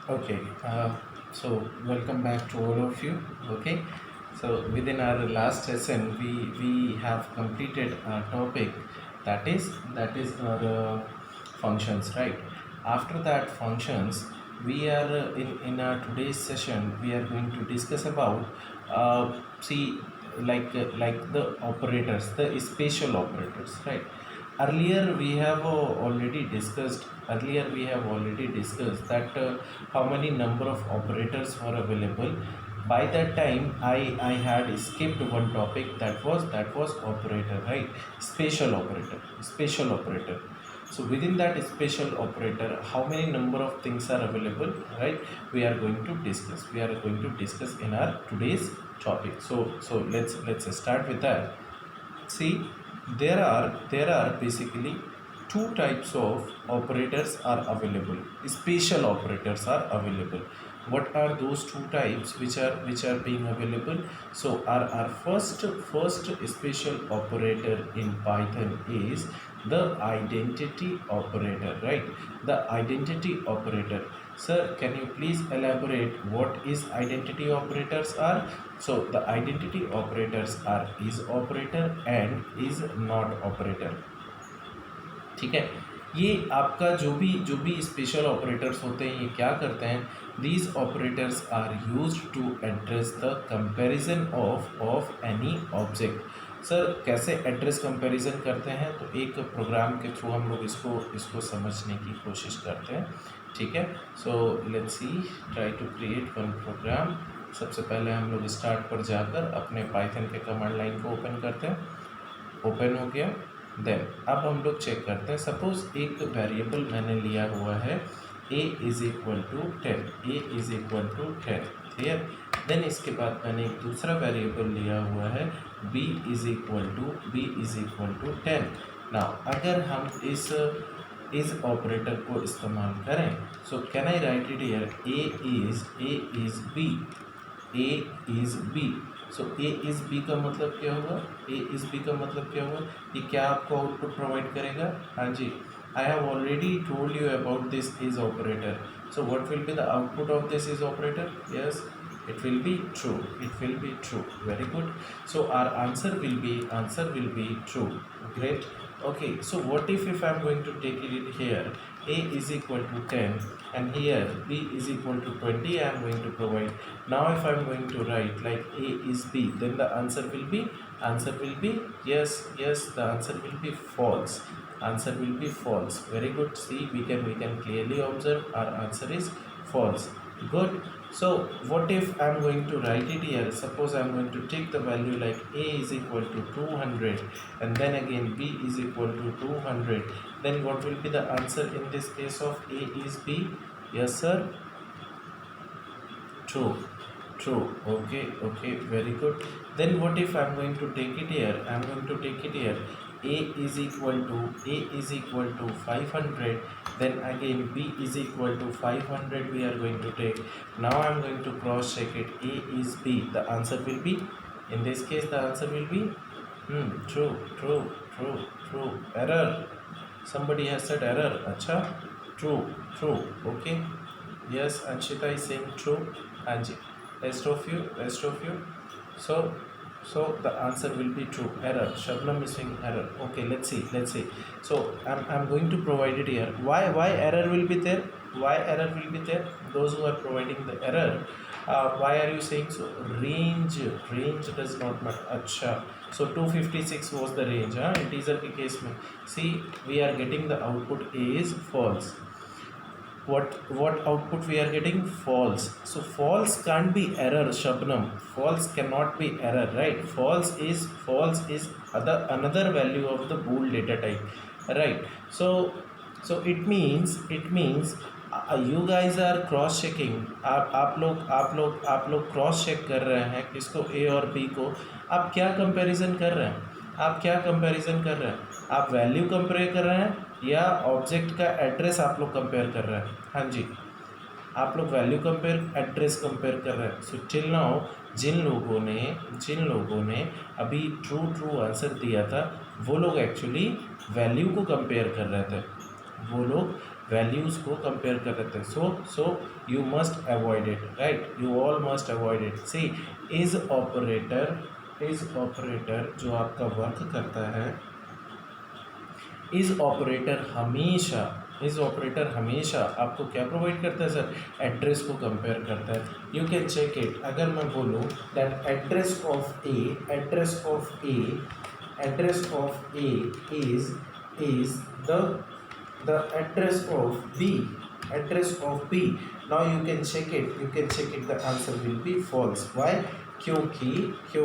Okay, so welcome back to all of you. Okay, so within our last session, we have completed a topic that is our functions, right? After that functions, we are in our today's session we are going to discuss about see like the operators, the spatial operators, right? Earlier we have already discussed that how many number of operators were available. By that time I had skipped one topic, that was operator, right? Spatial operator. So within that spatial operator, how many number of things are available, right? We are going to discuss in our today's topic. So let's start with that. See, there are basically two types of operators are available. Spatial operators are available. What are those two types which are being available? So our first spatial operator in Python is the identity operator, right? The identity operator. Sir, can you please elaborate what is identity operators are? So the identity operators are is operator and is not operator. ठीक है, ये आपका जो भी special operators होते हैं ये क्या करते हैं? These operators are used to address the comparison of any object. Sir कैसे एड्रेस कंपैरिजन करते हैं? तो एक प्रोग्राम के थ्रू हम लोग इसको समझने की कोशिश करते हैं. ठीक है, so let's see, try to create one program. सबसे पहले हम लोग स्टार्ट पर जाकर अपने पाइथन के कमांड लाइन को ओपन करते हैं. ओपन हो गया. देन अब हम लोग चेक करते हैं. सपोज एक वेरिएबल मैंने लिया हुआ है a is equal to 10. a is equal to 10. Clear. Then इसके बाद मैंने एक दूसरा वेरिएबल लिया हुआ है b is equal to 10. Now अगर हम इस ऑपरेटर को इस्तेमाल करें, so can I write it here a is b. So A is B का मतलब क्या हुआ? ए इज़ बी का मतलब क्या हुआ? ये क्या आपको आउटपुट प्रोवाइड करेगा? हाँ जी, I have already told you about this is operator. So what will be the output of this is operator? Yes, it will be true. Very good. So our answer will be true. Great. Okay, so what if I'm going to take it here, a is equal to 10 and here b is equal to 20. I am going to provide. Now if I'm going to write like a is b, then the answer will be yes, the answer will be false. Very good. See, we can clearly observe our answer is false. Good. So what if I'm going to write it here? Suppose I'm going to take the value like a is equal to 200 and then again b is equal to 200. Then what will be the answer in this case of a is b? Yes sir, true. Okay, very good. Then what if I'm going to take it here? A is equal to 500. Then again b is equal to 500 we are going to take. Now I'm going to cross check it. A is b. The answer will be, in this case the answer will be true. Error. Somebody has said error. Acha. True. Okay. Yes, Anshita is saying true. Anji. Rest of you. So the answer will be true. Error. Shabnam is saying error. Okay, let's see. So I'm going to provide it here. Why error will be there? Those who are providing the error, why are you saying so? Range does not matter. Acha. So 256 was the range. Integer के case में. See, we are getting the output is false. What output we are getting? False. So false can't be error, Shabnam. False cannot be error, right? False is another value of the bool data type, right? So it means you guys are cross checking. आप लोग cross check कर रहे हैं किसको? ए और B को. आप क्या कंपैरिजन कर रहे हैं? आप वैल्यू कंपेयर कर रहे हैं या ऑब्जेक्ट का एड्रेस आप लोग कंपेयर कर रहे हैं? हाँ जी, आप लोग वैल्यू कंपेयर, एड्रेस कंपेयर कर रहे हैं. सो टिल नाउ जिन लोगों ने अभी ट्रू आंसर दिया था वो लोग एक्चुअली वैल्यू को कंपेयर कर रहे थे. वैल्यूज़ को कंपेयर कर रहे थे. So you must avoid it, right, you all must avoid it. See is operator जो आपका वर्क करता है, इज ऑपरेटर हमेशा आपको क्या प्रोवाइड करता है सर, एड्रेस को कंपेयर करता है. You can check it. अगर मैं बोलूँ that address of A is the address of B. Now you can check it, the answer will be false. Why? क्योंकि जो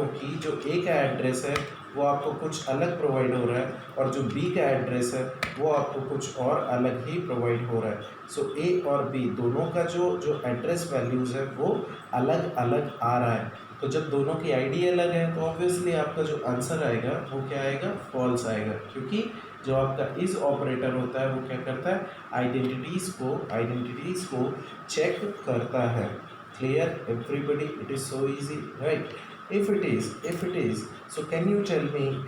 A का एड्रेस है वो आपको कुछ अलग प्रोवाइड हो रहा है और जो B का एड्रेस है वो आपको कुछ और अलग ही प्रोवाइड हो रहा है. सो A और B दोनों का जो एड्रेस वैल्यूज़ है वो अलग अलग आ रहा है. तो जब दोनों की आईडी अलग है तो ऑब्वियसली आपका जो आंसर आएगा वो क्या आएगा, फॉल्स आएगा. क्योंकि जो आपका इज ऑपरेटर होता है वो क्या करता है, आइडेंटिटीज़ को चेक करता है. Clear everybody? It is so easy, right? if it is so can you tell me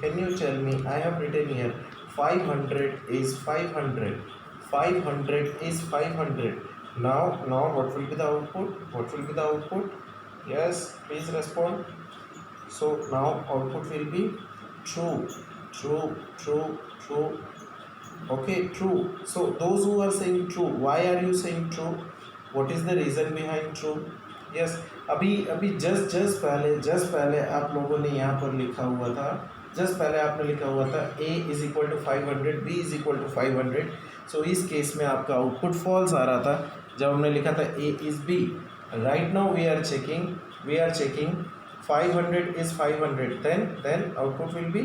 I have written here 500 is 500. Now what will be the output? Yes, please respond. So now output will be true. Okay, true. So those who are saying true, why are you saying true? What is the reason behind true? Yes, अभी just पहले आप लोगों ने यहाँ पर लिखा हुआ था, जस्ट पहले आपने लिखा हुआ था a is equal to 500, b is equal to 500. So इस केस में आपका आउटपुट फॉल्स आ रहा था जब हमने लिखा था a is b. Right now we are checking 500 is 500, then output will be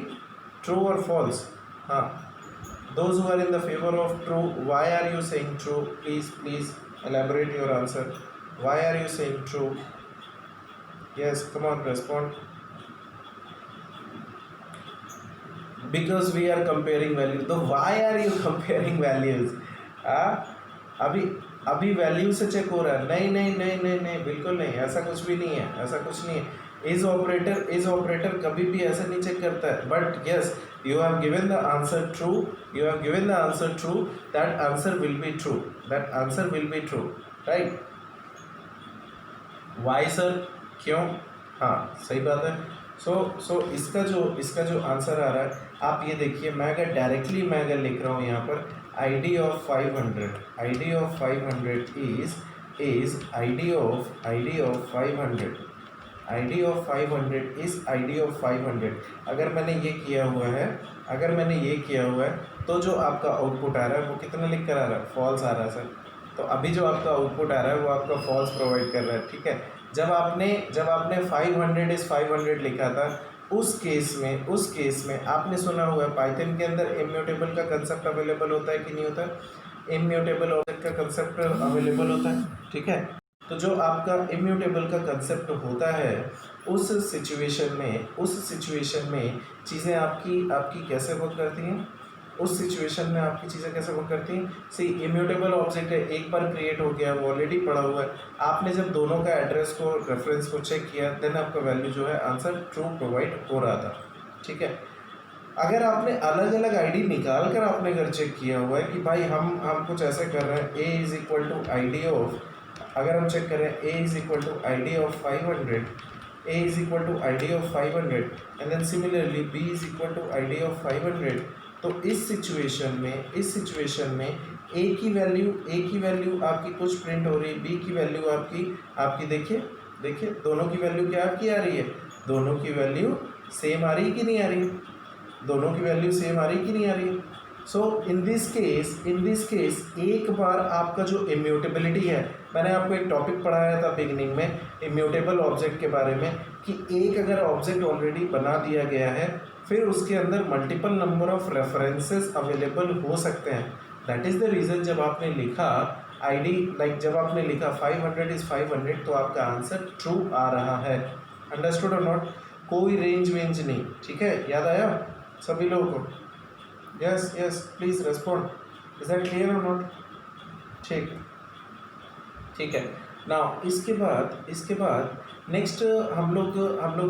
true और फॉल्स. हाँ, those who are in the favor of true, why are you saying true? Please elaborate your answer. Why are you saying true? Yes, come on, respond. Because we are comparing values. तो why are you comparing values? अभी value से check हो रहा है. नहीं, बिल्कुल नहीं, ऐसा कुछ नहीं है. इज ऑपरेटर कभी भी ऐसा नहीं चेक करता है. But yes, you have given the answer true, that answer will be true, right? Why sir? क्यों? हाँ, सही बात है. सो इसका जो आंसर आ रहा है, आप ये देखिए, मैं अगर डायरेक्टली लिख रहा हूँ यहाँ पर id of 500 is id of 500. अगर मैंने ये किया हुआ है तो जो आपका आउटपुट आ रहा है वो कितना लिख कर आ रहा है, फॉल्स आ रहा है सर. तो अभी जो आपका आउटपुट आ रहा है वो आपका फॉल्स प्रोवाइड कर रहा है. ठीक है, जब आपने 500 इज 500 लिखा था, उस केस में आपने सुना हुआ है पाइथन के अंदर इम्यूटेबल का कंसेप्ट अवेलेबल होता है कि नहीं होता है? इम्यूटेबल ऑब्जेक्ट का कंसेप्ट अवेलेबल होता है. ठीक है, तो जो आपका इम्यूटेबल का कंसेप्ट होता है उस सिचुएशन में चीज़ें आपकी कैसे वर्क करती हैं, उस सिचुएशन में आपकी चीज़ें कैसे वर्क करती हैं. सी, इम्यूटेबल ऑब्जेक्ट है, एक बार क्रिएट हो गया, वो ऑलरेडी पड़ा हुआ है. आपने जब दोनों का एड्रेस को, रेफरेंस को चेक किया, देन आपका वैल्यू जो है आंसर ट्रू प्रोवाइड हो रहा था. ठीक है, अगर आपने अलग अलग आईडी निकाल कर आपने अगर चेक किया हुआ है कि भाई हम कुछ ऐसे कर रहे हैं, a is equal to ID of, अगर हम चेक करें a is equal to ID of 500, a is equal to id of 500 and then similarly b is equal to id of 500. तो इस सिचुएशन में a की वैल्यू आपकी कुछ print हो रही है, b की वैल्यू आपकी देखिए दोनों की वैल्यू क्या आपकी आ रही है, दोनों की वैल्यू सेम आ रही है कि नहीं आ रही है, दोनों की वैल्यू सेम आ रही है कि नहीं आ रही है. सो इन दिस केस एक बार आपका जो इम्यूटेबिलिटी है, मैंने आपको एक टॉपिक पढ़ाया था बिगिनिंग में इम्यूटेबल ऑब्जेक्ट के बारे में कि एक अगर ऑब्जेक्ट ऑलरेडी बना दिया गया है फिर उसके अंदर multiple number of references available हो सकते हैं. दैट इज़ द रीज़न जब आपने लिखा आईडी, जब आपने लिखा 500 इज़ 500 तो आपका आंसर ट्रू आ रहा है. अंडरस्टूड और नॉट? कोई रेंज नहीं. ठीक है, याद आया सभी लोगों को? Yes, please respond. Is that clear और नॉट? ठीक है. नाउ इसके बाद नेक्स्ट हम लोग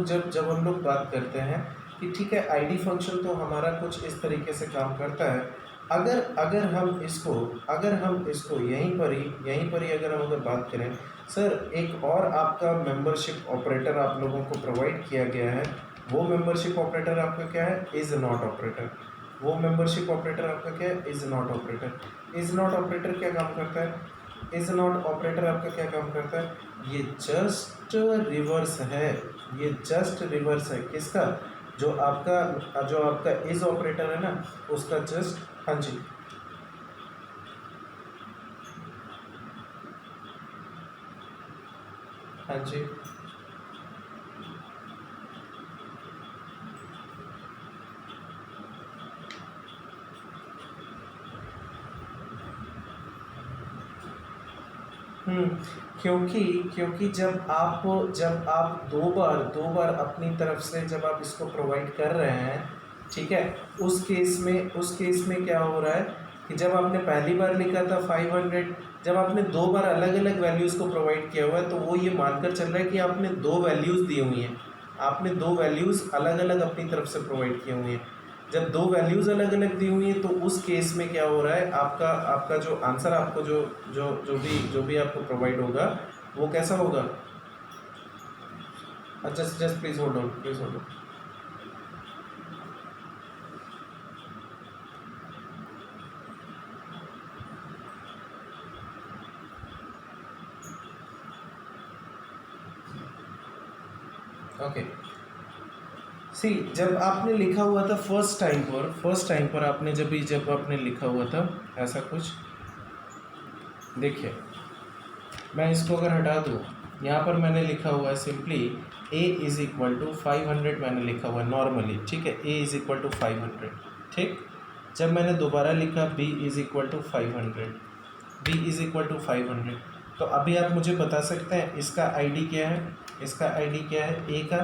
जब हम लोग बात करते हैं कि ठीक है, आईडी फंक्शन तो हमारा कुछ इस तरीके से काम करता है. अगर अगर हम इसको यहीं पर ही अगर हम अगर बात करें, सर एक और आपका मेंबरशिप ऑपरेटर आप लोगों को प्रोवाइड किया गया है, वो मेंबरशिप ऑपरेटर आपका क्या है, इज़ नॉट ऑपरेटर। वो मेंबरशिप ऑपरेटर आपका क्या है, is not operator. Is not operator क्या काम करता है, इज़ नॉट ऑपरेटर आपका क्या काम करता है, ये जस्ट रिवर्स है, ये जस्ट रिवर्स है किसका, जो आपका इज ऑपरेटर है ना, उसका जस्ट, हाँ जी, हाँ जी, हम्म, क्योंकि क्योंकि जब आप दो बार अपनी तरफ से जब आप इसको प्रोवाइड कर रहे हैं, ठीक है, उस केस में क्या हो रहा है कि जब आपने पहली बार लिखा था 500, जब आपने दो बार अलग अलग वैल्यूज़ को प्रोवाइड किया हुआ है, तो वो ये मानकर चल रहा है कि आपने दो वैल्यूज़ दी हुई हैं, आपने दो वैल्यूज़ अलग अलग अपनी तरफ से प्रोवाइड की हुई हैं। जब दो वैल्यूज़ अलग अलग दी हुई हैं, तो उस केस में क्या हो रहा है, आपका आपका जो आंसर आपको जो जो जो भी आपको प्रोवाइड होगा, वो कैसा होगा, just just please hold on, please hold on. Okay, see जब आपने लिखा हुआ था फर्स्ट टाइम पर जब आपने लिखा हुआ था ऐसा कुछ, देखिए मैं इसको अगर हटा दूँ, यहाँ पर मैंने लिखा हुआ है simply a is equal to 500 मैंने लिखा हुआ है नॉर्मली, ठीक है, a इज़ इक्वल टू 500, ठीक। जब मैंने दोबारा लिखा b is equal to 500, b is equal to 500, तो अभी आप मुझे बता सकते हैं इसका आईडी क्या है, इसका आईडी क्या है, a का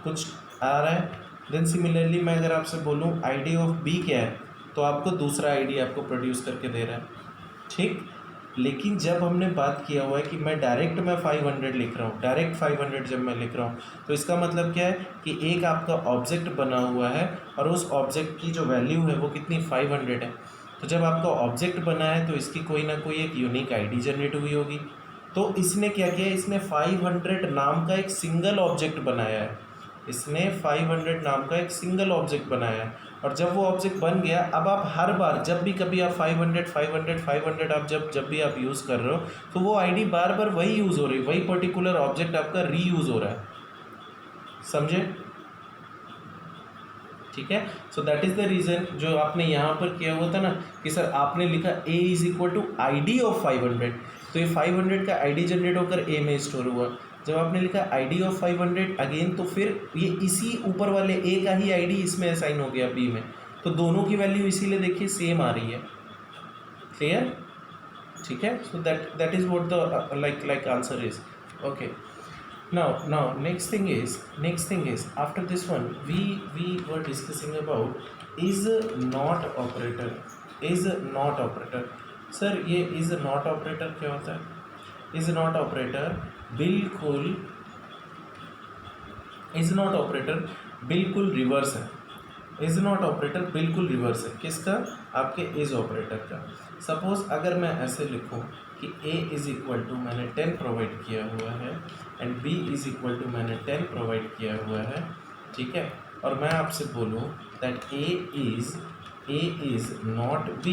कुछ आ रहा है। देन सिमिलरली मैं अगर आपसे बोलूँ आईडी ऑफ बी क्या है, तो आपको दूसरा आईडी आपको प्रोड्यूस करके दे रहा है, ठीक। लेकिन जब हमने बात किया हुआ है कि मैं 500 लिख रहा हूँ, डायरेक्ट 500 जब मैं लिख रहा हूँ, तो इसका मतलब क्या है कि एक आपका ऑब्जेक्ट बना हुआ है और उस ऑब्जेक्ट की जो वैल्यू है वो कितनी 500 है। तो जब आपका ऑब्जेक्ट बना है तो इसकी कोई ना कोई एक यूनिक आईडी जनरेट हुई होगी। तो इसने क्या किया, इसने 500 नाम का एक सिंगल ऑब्जेक्ट बनाया है, इसने 500 नाम का एक सिंगल ऑब्जेक्ट बनाया है। और जब वो ऑब्जेक्ट बन गया, अब आप हर बार जब भी कभी आप 500 आप जब भी आप यूज़ कर रहे हो, तो वो आईडी बार बार वही यूज़ हो रही है, वही पर्टिकुलर ऑब्जेक्ट आपका रीयूज़ हो रहा है, समझे, ठीक है। So that is the reason जो आपने यहाँ पर किया हुआ था ना कि सर आपने लिखा a is equal to I D of 500, तो ये 500 का आईडी जनरेट होकर a में स्टोर हुआ। जब आपने लिखा आईडी ऑफ 500 अगेन, तो फिर ये इसी ऊपर वाले a का ही आईडी इसमें असाइन हो गया b में, तो दोनों की वैल्यू इसीलिए देखिए सेम आ रही है, क्लियर, ठीक है। So that is what the like answer is, okay. Now next thing is after this one we were discussing about is not operator। Sir ये is not operator क्या होता है, is not operator बिल्कुल is not operator बिल्कुल reverse है, is not operator बिल्कुल reverse है किसका, आपके इज़ ऑपरेटर का। सपोज़ अगर मैं ऐसे लिखूँ कि a इज़ इक्वल टू मैंने 10 प्रोवाइड किया हुआ है and b is equal to मैंने 10 प्रोवाइड किया हुआ है, ठीक है, और मैं आपसे बोलूँ that a is not b,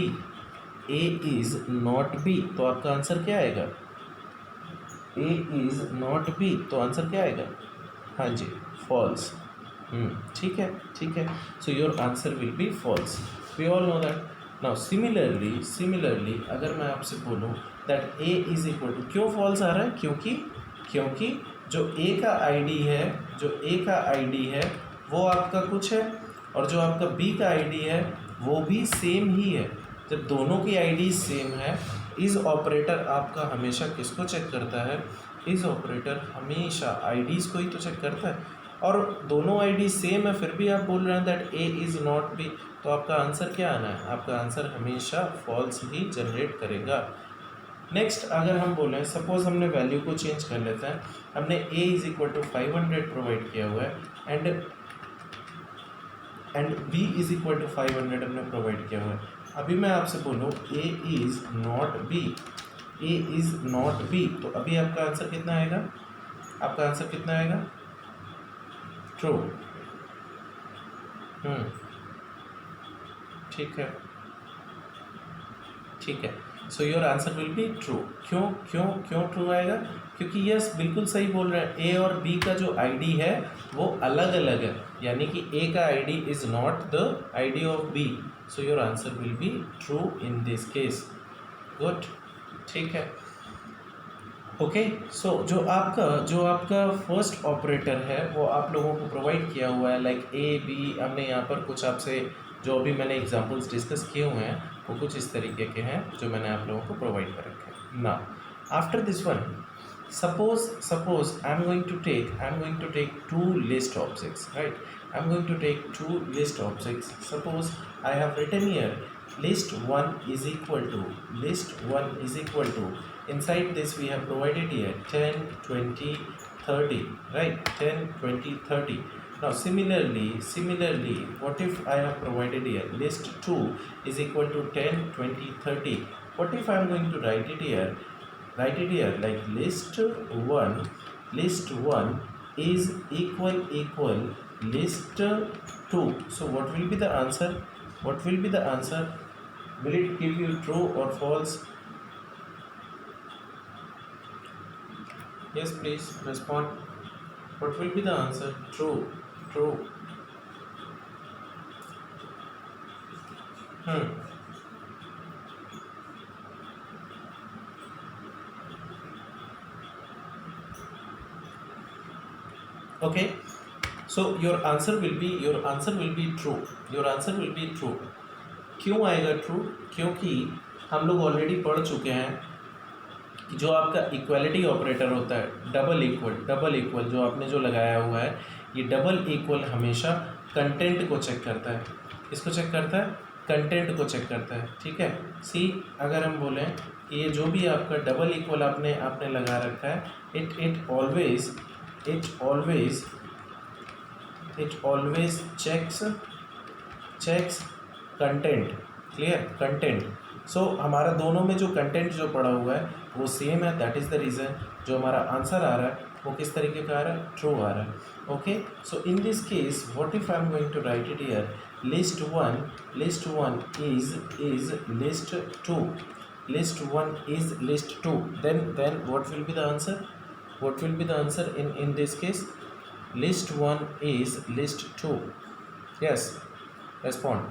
a is not b, तो आपका आंसर क्या आएगा, a इज़ नॉट b, तो आंसर क्या आएगा, हाँ जी, फॉल्स। ठीक है, so your answer will be false, we all know that. Now similarly अगर मैं आपसे बोलूँ that a is equal to, क्यों फॉल्स आ रहा है, क्योंकि जो a का आईडी है वो आपका कुछ है और जो आपका b का आईडी है वो भी सेम ही है। जब दोनों की आईडी सेम है, इज़ ऑपरेटर आपका हमेशा किसको चेक करता है, इज़ ऑपरेटर हमेशा आईडीज़ को ही तो चेक करता है, और दोनों आईडी सेम है फिर भी आप बोल रहे हैं that a is not b, तो आपका आंसर क्या आना है, आपका आंसर हमेशा फॉल्स ही जनरेट करेगा। नेक्स्ट अगर हम बोलें, सपोज हमने वैल्यू को चेंज कर लेते हैं, हमने a is equal to 500 provide किया हुआ है and b is equal to 500 हमने प्रोवाइड किया हुआ है। अभी मैं आपसे बोलूँ A is not be, A is not be, तो अभी आपका आंसर कितना आएगा? आपका आंसर कितना आएगा? ट्रू। ठीक है, ठीक है। So your answer will be true. क्यों क्यों क्यों ट्रू आएगा? क्योंकि यस बिल्कुल सही बोल रहे हैं, ए और बी का जो आईडी है वो अलग अलग है, यानी कि ए का ID is not the ID of B, so your answer will be true in this case. Good, ठीक है। ओके, सो जो आपका फर्स्ट ऑपरेटर है वो आप लोगों को प्रोवाइड किया हुआ है, लाइक ए बी। हमने यहाँ पर कुछ आपसे जो अभी मैंने एग्जांपल्स डिस्कस किए हुए हैं वो कुछ इस तरीके के हैं जो मैंने आप लोगों को प्रोवाइड कर रखे हैं। Now after this one, suppose I'm going to take two list objects, right? I'm going to take two list objects. Suppose I have written here list 1 is equal to, inside this we have provided here 10 20 30, right? 10 20 30. Now similarly what if I have provided here list 2 is equal to 10 20 30? What if I am going to write it here like list 1 is equal list 2? So what will be the answer? Will it give you true or false? Yes, please respond. What will be the answer? True. Okay, so your answer will be true. क्यों आएगा true? क्योंकि हम लोग already पढ़ चुके हैं कि जो आपका इक्वालिटी ऑपरेटर होता है डबल इक्वल जो आपने जो लगाया हुआ है, ये डबल इक्वल हमेशा कंटेंट को चेक करता है। इसको चेक करता है, कंटेंट को चेक करता है, ठीक है। सी अगर हम बोलें कि ये जो भी आपका डबल इक्वल आपने लगा रखा है, it always checks content, clear, content. So हमारा दोनों में जो कंटेंट जो पड़ा हुआ है वो सेम है, दैट इज़ द रीज़न जो हमारा आंसर आ रहा है वो किस तरीके का आ रहा है? ट्रू आ रहा है। Okay, so in this case what if I am going to write it here list 1 is list 2, list 1 is list 2, then what will be the answer in this case? List 1 is list 2. Yes, respond.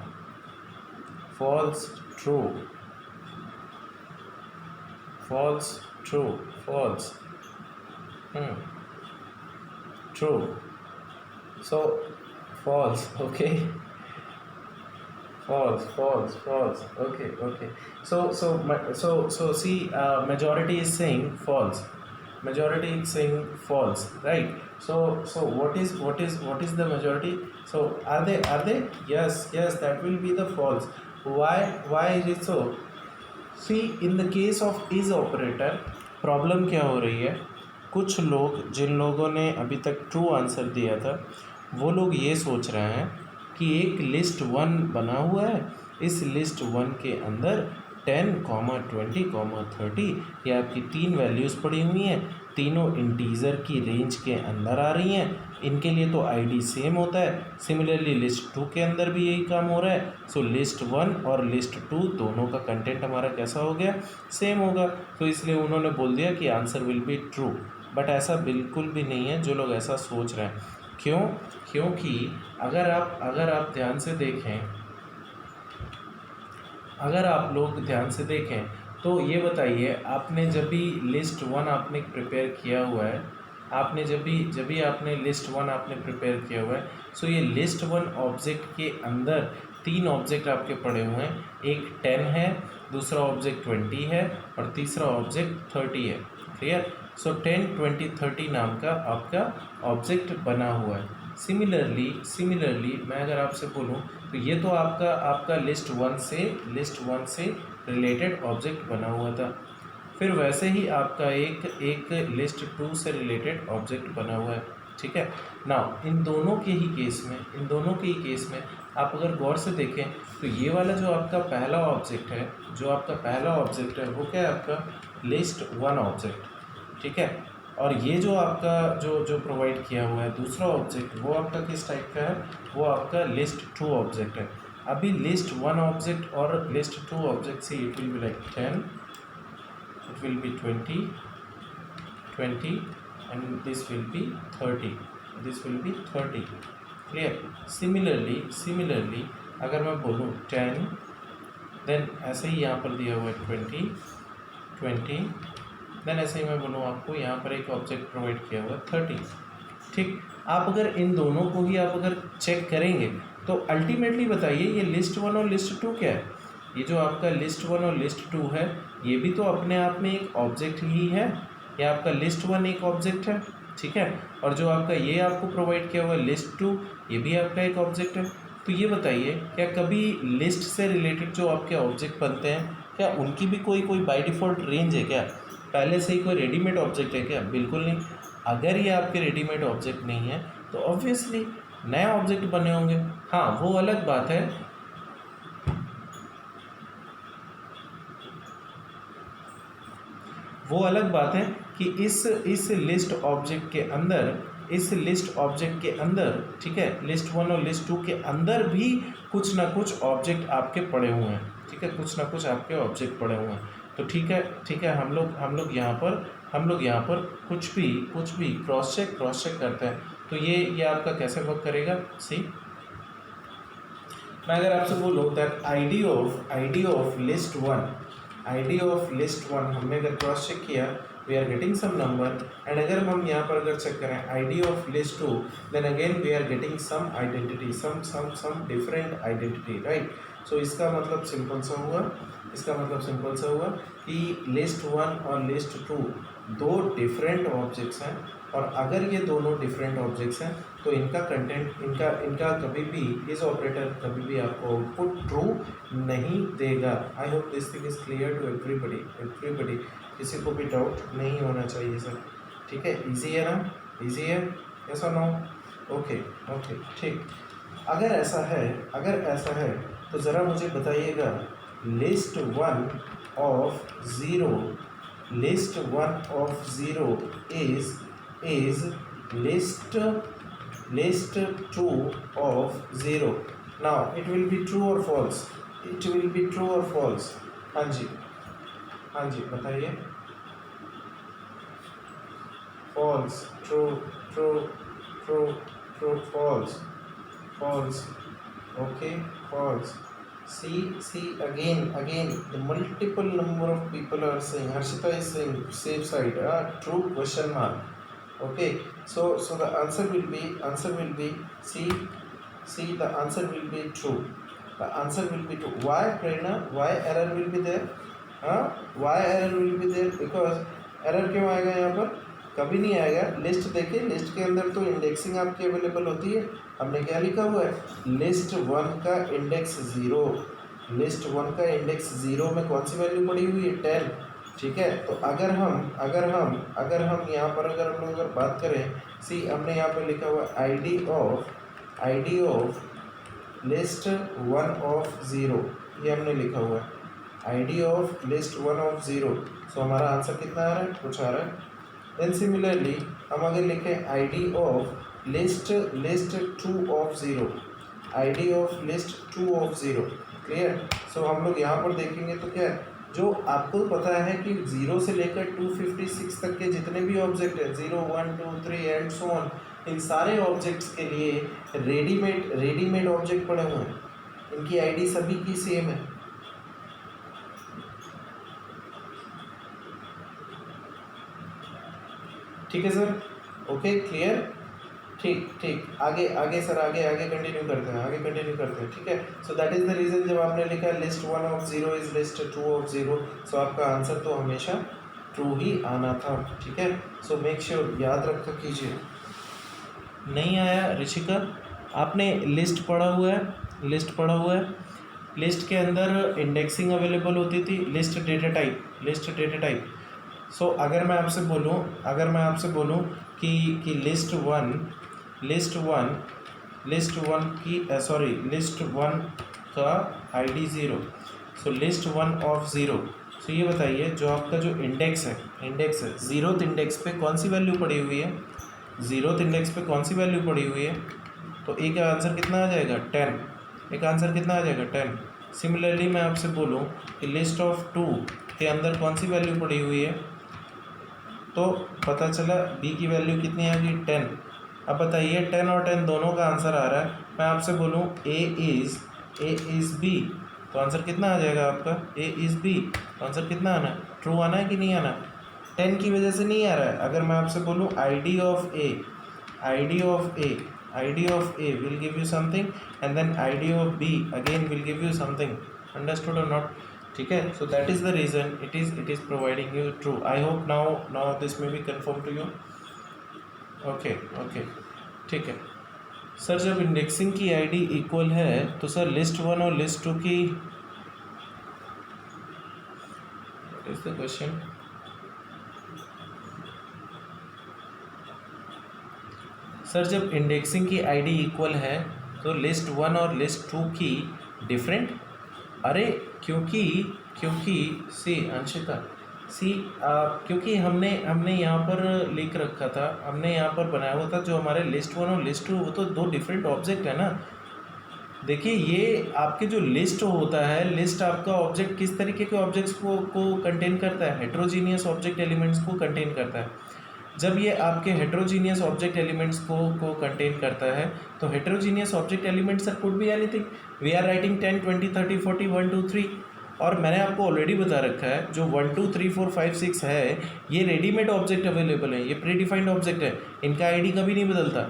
False, true. False, true, false. True. So false. Okay. False. Okay. So see, majority is saying false. Right? So what is the majority? So are they? Yes, that will be the false. Why is it so? See, in the case of is operator, problem क्या हो रही है? कुछ लोग, जिन लोगों ने अभी तक ट्रू आंसर दिया था, वो लोग ये सोच रहे हैं कि एक लिस्ट 1 बना हुआ है, इस लिस्ट 1 के अंदर 10, 20, 30 ये आपकी 3 वैल्यूज़ पड़ी हुई हैं, तीनों इंटीजर की रेंज के अंदर आ रही हैं, इनके लिए तो आईडी सेम होता है। सिमिलरली लिस्ट 2 के अंदर भी यही काम हो रहा है। सो लिस्ट 1 और लिस्ट 2 दोनों का कंटेंट हमारा कैसा हो गया? सेम होगा। तो इसलिए उन्होंने बोल दिया कि answer will be true. But ऐसा बिल्कुल भी नहीं है जो लोग ऐसा सोच रहे हैं। क्यों? क्योंकि अगर आप ध्यान से देखें, अगर आप लोग ध्यान से देखें तो ये बताइए, आपने जब भी लिस्ट 1 आपने प्रिपेयर किया हुआ है, आपने जब भी आपने लिस्ट 1 आपने प्रिपेयर किया हुआ है, सो ये लिस्ट 1 ऑब्जेक्ट के अंदर 3 ऑब्जेक्ट आपके पड़े हुए हैं। एक 10 है, दूसरा ऑब्जेक्ट 20 है और तीसरा ऑब्जेक्ट 30 है। क्लियर? सो 10, 20, 30 नाम का आपका ऑब्जेक्ट बना हुआ है। सिमिलरली मैं अगर आपसे बोलूँ तो ये तो आपका लिस्ट 1 से रिलेटेड ऑब्जेक्ट बना हुआ था। फिर वैसे ही आपका एक लिस्ट 2 से रिलेटेड ऑब्जेक्ट बना हुआ है। ठीक है। नाउ इन दोनों के ही केस में आप अगर गौर से देखें तो ये वाला जो आपका पहला ऑब्जेक्ट है, जो आपका पहला ऑब्जेक्ट है वो क्या है, आपका लिस्ट वन ऑब्जेक्ट, ठीक है। और ये जो आपका जो जो प्रोवाइड किया हुआ है दूसरा ऑब्जेक्ट, वो आपका किस टाइप का है, वो आपका लिस्ट टू ऑब्जेक्ट है। अभी लिस्ट वन ऑब्जेक्ट और लिस्ट टू ऑब्जेक्ट से it will be like 10, it will be 20 and this will be 30, this will be 30, clear। similarly अगर मैं बोलूँ 10, देन ऐसे ही यहाँ पर दिया हुआ है 20, देन ऐसे ही मैं बोलूँ आपको यहाँ पर एक ऑब्जेक्ट प्रोवाइड किया हुआ है 30, ठीक। आप अगर इन दोनों को ही आप अगर चेक करेंगे तो अल्टीमेटली बताइए ये लिस्ट वन और लिस्ट टू क्या है। ये जो आपका लिस्ट वन और लिस्ट टू है ये भी तो अपने आप में एक ऑब्जेक्ट ही है, ये आपका लिस्ट वन एक ऑब्जेक्ट है, ठीक है। और जो आपका ये आपको प्रोवाइड किया हुआ है लिस्ट टू, ये भी आपका एक ऑब्जेक्ट है। तो ये बताइए क्या कभी लिस्ट से रिलेटेड जो आपके ऑब्जेक्ट बनते हैं क्या उनकी भी कोई बाय डिफ़ॉल्ट रेंज है क्या, पहले से ही कोई रेडीमेड ऑब्जेक्ट है क्या? बिल्कुल नहीं। अगर ये आपके रेडीमेड ऑब्जेक्ट नहीं है तो ऑब्वियसली नए ऑब्जेक्ट बने होंगे। हाँ, वो अलग बात है, वो अलग बात है कि इस लिस्ट ऑब्जेक्ट के अंदर, इस लिस्ट ऑब्जेक्ट के अंदर, ठीक है, लिस्ट वन और लिस्ट टू के अंदर भी कुछ ना कुछ ऑब्जेक्ट आपके पड़े हुए हैं, ठीक है, कुछ ना कुछ आपके ऑब्जेक्ट पड़े हुए हैं। तो ठीक है, हम लोग यहाँ पर कुछ भी क्रॉस चेक करते हैं। तो ये आपका कैसे वर्क करेगा, सी। मैं अगर आपसे बोलूँ that ID of list one हमने अगर क्रॉस चेक किया we are getting some number, and अगर हम यहाँ पर अगर चेक करें ID of list two, then again we are getting some identity, some different identity, right. So इसका मतलब सिंपल सा हुआ कि लिस्ट वन और लिस्ट टू दो डिफरेंट ऑब्जेक्ट्स हैं, और अगर ये दोनों डिफरेंट ऑब्जेक्ट्स हैं तो इनका कंटेंट, इनका कभी भी इस ऑपरेटर कभी भी आपको आउटपुट ट्रू नहीं देगा। I hope this thing is clear to everybody, किसी को भी डाउट नहीं होना चाहिए सर, ठीक है। इजी है ना, इजी है, यस और नो? ओके, ठीक। अगर ऐसा है तो ज़रा मुझे बताइएगा list one of zero is list 2 of 0। now it will be true or false, हाँ जी बताइए। false, true, false, okay, false। see again the multiple number of people are saying, Harshita is saying safe side, true question mark, okay। so the answer will be see the answer will be true, why Prerna, why error will be there, because error क्यों आएगा यहाँ पर, कभी नहीं आएगा। List देखिए, list के अंदर तो इंडेक्सिंग आपकी अवेलेबल होती है। हमने क्या लिखा हुआ है, लिस्ट वन का इंडेक्स 0, में कौन सी वैल्यू पड़ी हुई है 10, ठीक है। तो अगर हम यहाँ पर अगर हम लोग बात करें, सी हमने यहाँ पर लिखा हुआ ID of list one of 0, ये हमने लिखा हुआ है ID of list one of 0। सो हमारा आंसर कितना आ रहा है, कुछ आ रहा है। देन सिमिलरली हम अगर लिखें ID of list 2 of 0, ID of list 2 of 0, clear. So हम लोग यहाँ पर देखेंगे तो क्या है, जो आपको पता है कि 0 से लेकर 256 तक के जितने भी ऑब्जेक्ट हैं, 0 1 2 3 एंड सो ऑन, इन सारे ऑब्जेक्ट्स के लिए रेडीमेड ऑब्जेक्ट पड़े हुए हैं, इनकी आईडी सभी की सेम है। ठीक है सर, ओके, क्लियर, ठीक। आगे सर, आगे कंटिन्यू करते हैं, ठीक है। So that is the reason जब आपने लिखा list 1 of 0 is list 2 of 0, सो आपका आंसर तो हमेशा ट्रू ही आना था, ठीक है। सो मेक श्योर याद रखा कीजिए। नहीं आया ऋषिका, आपने लिस्ट पढ़ा हुआ है, लिस्ट के अंदर इंडेक्सिंग अवेलेबल होती थी, लिस्ट डेटा टाइप। सो अगर मैं आपसे बोलूं कि लिस्ट लिस्ट वन की सॉरी लिस्ट वन का ID 0, so list one of 0। सो ये बताइए जो आपका जो इंडेक्स है ज़ीरोथ इंडेक्स पे कौन सी वैल्यू पड़ी हुई है, ज़ीरोथ इंडेक्स पे कौन सी वैल्यू पड़ी हुई है, तो ए का आंसर कितना आ जाएगा 10, एक आंसर कितना आ जाएगा 10। सिमिलरली मैं आपसे बोलूँ कि लिस्ट ऑफ 2 के अंदर कौन सी वैल्यू पड़ी हुई है, तो पता चला बी की वैल्यू कितनी आ गई 10। अब बताइए 10 और 10 दोनों का आंसर आ रहा है, मैं आपसे बोलूँ ए इज़ बी, तो आंसर कितना आ जाएगा आपका ए इज़ बी, तो आंसर कितना आना है, ट्रू आना है कि नहीं आना। 10 की वजह से नहीं आ रहा है। अगर मैं आपसे बोलूँ ID of A will give you something and then ID of B again will give you something, understood और नॉट, ठीक है। So that is the reason it is providing you true. I hope now this may be confirm to you. Okay, ठीक है sir. जब indexing की ID equal है तो sir list one और लिस्ट टू की what is the question, sir जब indexing की आईडी इक्वल है तो लिस्ट वन और लिस्ट टू की डिफरेंट, अरे क्योंकि सी अंशिता सी क्योंकि हमने यहाँ पर लिख रखा था, हमने यहाँ पर बनाया हुआ था जो हमारे लिस्ट वन और लिस्ट टू वो तो दो डिफरेंट ऑब्जेक्ट है ना। देखिए ये आपके जो लिस्ट होता है, लिस्ट आपका ऑब्जेक्ट किस तरीके के ऑब्जेक्ट्स को कंटेन करता है, हेट्रोजीनियस ऑब्जेक्ट एलिमेंट्स को कंटेन करता है। जब ये आपके हेट्रोजीनियस ऑब्जेक्ट एलिमेंट्स को कंटेन करता है तो heterogeneous object elements sir could be anything, we are writing 10 20 30 40 1 2 3, और मैंने आपको ऑलरेडी बता रखा है जो 1 2 3 4 5 6 है ये रेडीमेड ऑब्जेक्ट अवेलेबल है, ये प्री डिफाइंड ऑब्जेक्ट है, इनका आईडी कभी नहीं बदलता।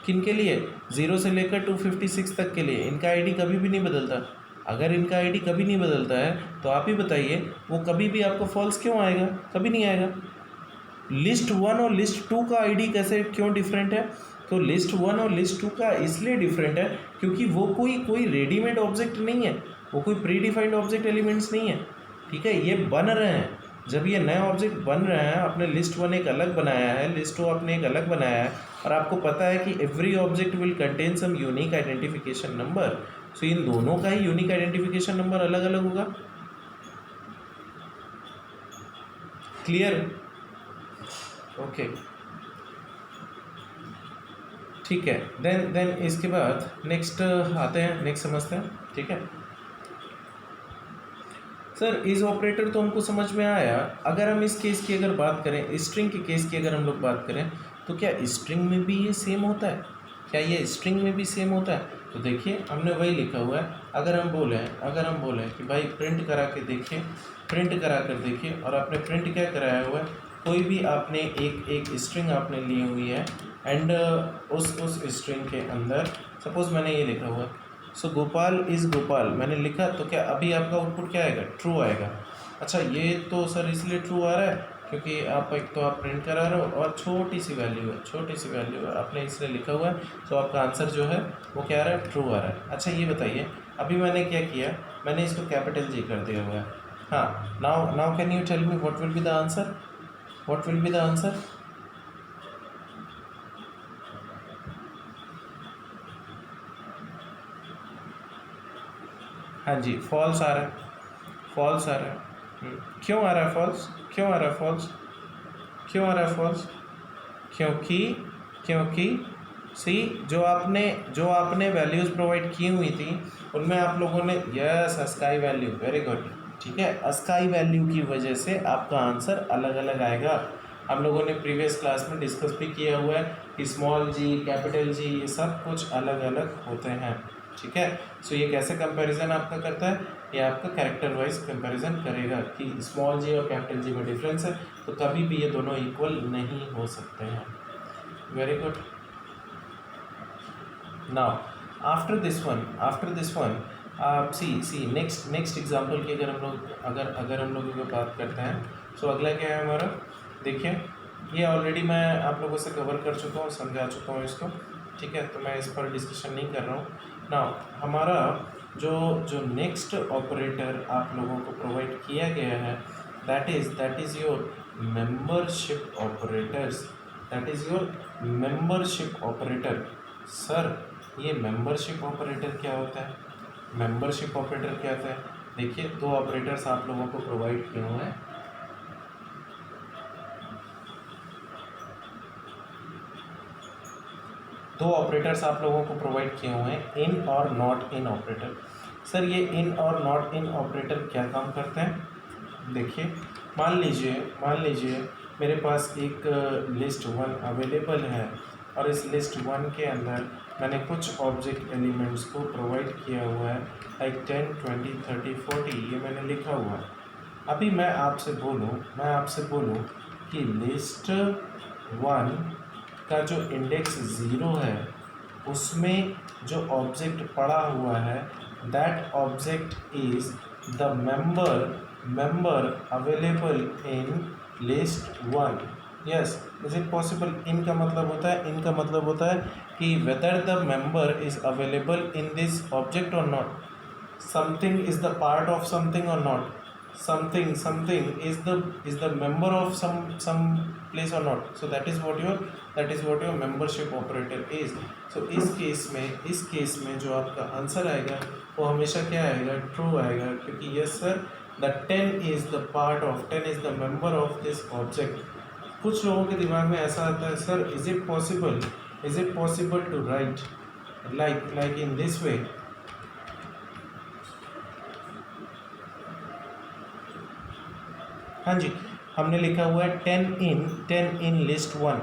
किन के लिए, 0 से लेकर 256 तक के लिए इनका आईडी कभी भी नहीं बदलता। अगर इनका आईडी कभी नहीं बदलता है तो आप ही बताइए वो कभी भी आपको फॉल्स क्यों आएगा, कभी नहीं आएगा। लिस्ट वन और लिस्ट टू का आईडी कैसे क्यों डिफरेंट है, तो लिस्ट वन और लिस्ट टू का इसलिए डिफरेंट है क्योंकि वो कोई रेडीमेड ऑब्जेक्ट नहीं है, वो कोई प्री डिफाइंड ऑब्जेक्ट एलिमेंट्स नहीं है, ठीक है। ये बन रहे हैं, जब ये नए ऑब्जेक्ट बन रहे हैं, आपने लिस्ट वन एक अलग बनाया है, लिस्ट टू आपने एक अलग बनाया है, और आपको पता है कि every object will contain some unique identification number, so इन दोनों का ही यूनिक आइडेंटिफिकेशन नंबर अलग अलग होगा। क्लियर, ओके, ठीक है। देन इसके बाद नेक्स्ट आते हैं, नेक्स्ट समझते हैं, ठीक है। सर इस ऑपरेटर तो हमको समझ में आया, अगर हम इस केस की अगर बात करें, स्ट्रिंग के केस की अगर हम लोग बात करें तो क्या स्ट्रिंग में भी ये सेम होता है, क्या ये स्ट्रिंग में भी सेम होता है। तो देखिए हमने वही लिखा हुआ है, अगर हम बोलें कि भाई प्रिंट करा के देखिए, प्रिंट करा कर देखिए, और आपने प्रिंट क्या कराया हुआ है, कोई भी आपने एक स्ट्रिंग आपने ली हुई है एंड उस स्ट्रिंग के अंदर सपोज मैंने ये लिखा हुआ है, सो गोपाल इज़ गोपाल मैंने लिखा, तो क्या अभी आपका आउटपुट क्या आएगा, ट्रू आएगा। अच्छा ये तो सर इसलिए ट्रू आ रहा है क्योंकि आप एक तो आप प्रिंट करा रहे हो और छोटी सी वैल्यू है आपने इसलिए लिखा हुआ है, तो आपका आंसर जो है वो क्या आ रहा है, ट्रू आ रहा है। अच्छा ये बताइए अभी मैंने क्या किया, मैंने इसको कैपिटल जी कर दिया हुआ है। हाँ, now can you tell me what will be the answer, what will be the answer. हाँ जी, फॉल्स आ रहा है, फॉल्स आ रहा है। क्यों आ रहा है फॉल्स, क्यों आ रहा है फॉल्स, क्यों आ रहा है फॉल्स, क्योंकि सी जो आपने वैल्यूज़ प्रोवाइड की हुई थी उनमें आप लोगों ने yes ASCII value, very good, ठीक है, अस्काई वैल्यू की वजह से आपका आंसर अलग अलग आएगा। हम लोगों ने प्रीवियस क्लास में डिस्कस भी किया हुआ है कि स्मॉल जी, कैपिटल जी, ये सब कुछ अलग अलग होते हैं, ठीक है। सो ये कैसे कंपैरिजन आपका करता है, ये आपका कैरेक्टर वाइज कंपैरिजन करेगा कि स्मॉल जी और कैपिटल जी में डिफरेंस है, तो कभी भी ये दोनों इक्वल नहीं हो सकते हैं। Very good. Now after this one see next example की अगर हम लोग बात करते हैं, सो अगला क्या है हमारा, देखिए ये ऑलरेडी मैं आप लोगों से कवर कर चुका हूँ, समझा चुका हूँ इसको, ठीक है, तो मैं इस पर डिस्कशन नहीं कर रहा हूँ। नाउ हमारा जो नेक्स्ट ऑपरेटर आप लोगों को प्रोवाइड किया गया है that is your membership operators, that is your membership operator. Sir ये मेंबरशिप ऑपरेटर क्या होता है? मेंबरशिप ऑपरेटर क्या होता है? देखिए, दो ऑपरेटर्स आप लोगों को प्रोवाइड किए हुए हैं। दो ऑपरेटर्स आप लोगों को प्रोवाइड किए हुए हैं, इन और नॉट इन ऑपरेटर। सर ये इन और नॉट इन ऑपरेटर क्या काम करते हैं? देखिए, मान लीजिए मेरे पास एक लिस्ट वन अवेलेबल है और इस लिस्ट वन के अंदर मैंने कुछ ऑब्जेक्ट एलिमेंट्स को प्रोवाइड किया हुआ है, लाइक 10, 20, 30, 40, ये मैंने लिखा हुआ है। अभी मैं आपसे बोलूँ कि लिस्ट वन का जो इंडेक्स ज़ीरो है उसमें जो ऑब्जेक्ट पड़ा हुआ है, that object is the member available in list one. Yes, is it possible? इनका मतलब होता है कि whether the member is available in this object or not, something is the part of something or not, something is the member of some place or not, so that is what your membership operator is। so इस case में जो आपका answer आएगा वो हमेशा क्या आएगा? True आएगा, क्योंकि yes sir, the 10 is the member of this object। कुछ लोगों के दिमाग में ऐसा आता है, sir is it possible to write like in this way? हाँ जी, हमने लिखा हुआ है 10 in list one,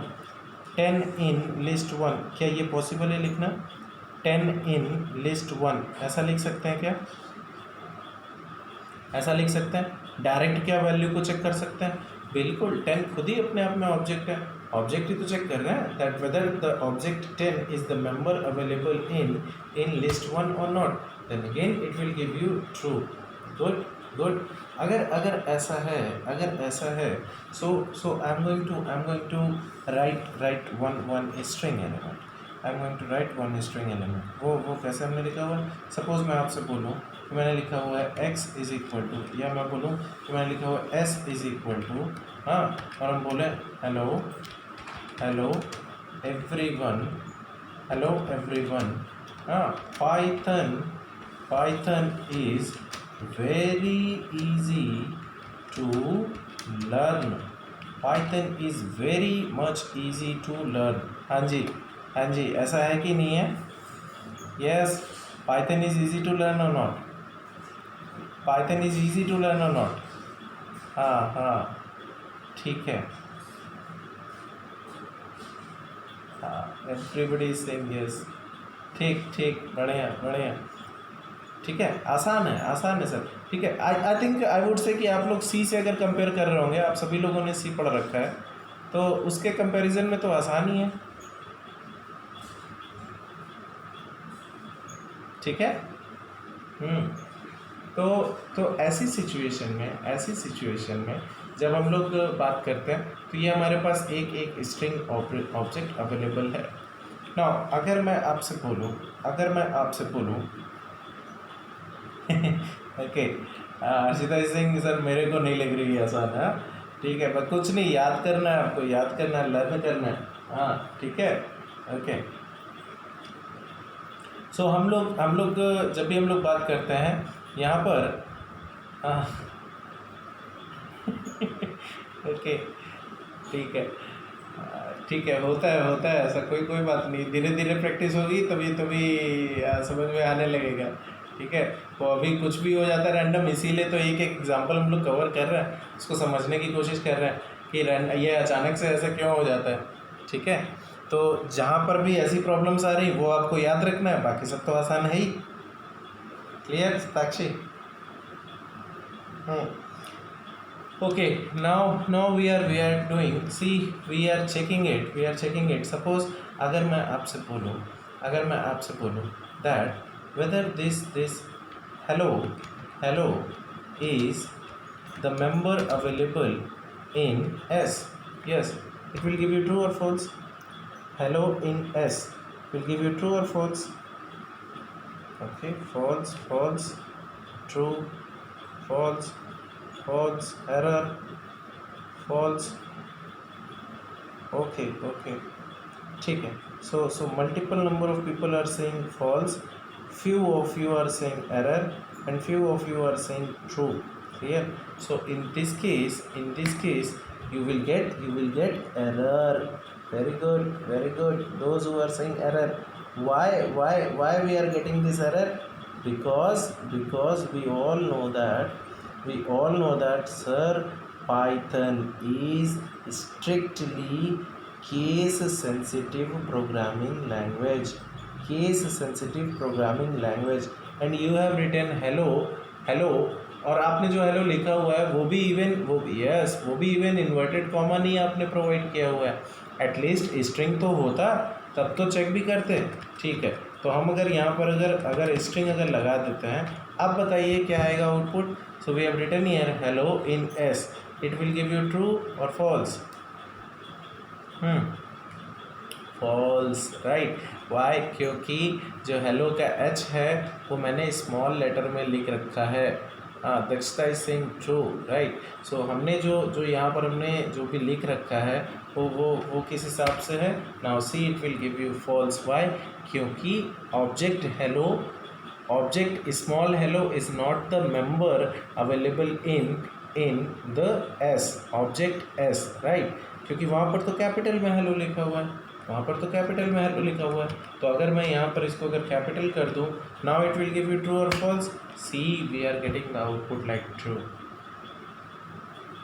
10 in list one, क्या ये पॉसिबल है लिखना? 10 इन लिस्ट वन, ऐसा लिख सकते हैं क्या? ऐसा लिख सकते हैं? डायरेक्ट क्या वैल्यू को चेक कर सकते हैं? बिल्कुल, 10 खुद ही अपने आप में ऑब्जेक्ट है, ऑब्जेक्ट ही तो चेक कर रहे हैं that whether the object 10 is the member available in list one और not, then again it will give you true. Good good. अगर ऐसा है so I am going to write one string element. वो कैसे हमने लिखा हुआ है? सपोज मैं आपसे बोलूँ कि मैंने लिखा हुआ है x इज इक्वल टू, या मैं बोलूँ कि मैंने लिखा हुआ है s इज इक्वल टू, हाँ, और हम बोले हेलो एवरीवन, हाँ, Python is very easy to learn, Python is very much easy to learn। हाँ जी, ऐसा है कि नहीं है? Yes, Python is easy to learn or not? Python is easy to learn or not? हाँ, ठीक है, हाँ, एवरीबडी इज सेइंग यस। ठीक, बढ़िया, ठीक है, आसान है सर। ठीक है, I think I would say कि आप लोग सी से अगर कंपेयर कर रहे होंगे, आप सभी लोगों ने सी पढ़ रखा है, तो उसके कंपैरिजन में तो आसान ही है। ठीक है, तो ऐसी सिचुएशन में जब हम लोग बात करते हैं तो ये हमारे पास एक स्ट्रिंग ऑब्जेक्ट अवेलेबल है ना। अगर मैं आपसे बोलूँ ओके, अर्षिता सिंह सर, मेरे को नहीं लग रही है आसान है। ठीक है, बस कुछ नहीं, याद करना है आपको, लर्न करना है। हाँ, ठीक है, ओके। सो हम लोग जब भी हम लोग बात करते हैं यहाँ पर ओके, ठीक है, होता है ऐसा, कोई बात नहीं, धीरे धीरे प्रैक्टिस होगी तभी समझ में आने लगेगा। ठीक है, तो अभी कुछ भी हो जाता है रैंडम, इसीलिए तो एक एग्जांपल हम लोग कवर कर रहे हैं, उसको समझने की कोशिश कर रहे हैं कि ये अचानक से ऐसा क्यों हो जाता है। ठीक है, तो जहाँ पर भी ऐसी प्रॉब्लम्स आ रही वो आपको याद रखना है, बाकी सब तो आसान है ही। Clear Sakshi? Okay, now we are doing, see, we are checking it। Suppose अगर मैं आपसे बोलूँ that whether this hello is the member available in S, yes, it will give you true or false? Hello in S will give you true or false? Okay, false, true, false, error, false। okay, ठीक है. So multiple number of people are saying false, few of you are saying error, and few of you are saying true. Clear? So in this case you will get error. Very good, very good. Those who are saying error, why we are getting this error? Because we all know that sir, Python is strictly case sensitive programming language. And you have written hello, और आपने जो hello लिखा हुआ है वो भी even inverted comma नहीं आपने प्रोवाइड किया हुआ है. एटलीस्ट स्ट्रिंग तो होता, तब तो चेक भी करते. ठीक है, तो हम अगर यहाँ पर अगर स्ट्रिंग अगर लगा देते हैं, अब बताइए क्या आएगा output. So we have written here hello in S. It will give you true और फॉल्स. False, right. वाई? क्योंकि जो हेलो का एच है वो मैंने स्मॉल लेटर में लिख रखा है. दक्षता इज सेइंग ट्रू, राइट. सो हमने जो यहाँ पर हमने जो भी लिख रखा है वो किस हिसाब से है. Now see it will give you false. Why? क्योंकि object small hello is not the member available in the S object S, right. क्योंकि वहाँ पर तो कैपिटल में हेलो लिखा हुआ है, तो अगर मैं यहाँ पर इसको अगर कैपिटल कर दूँ, now it will give you true और false. See we are getting the output like true.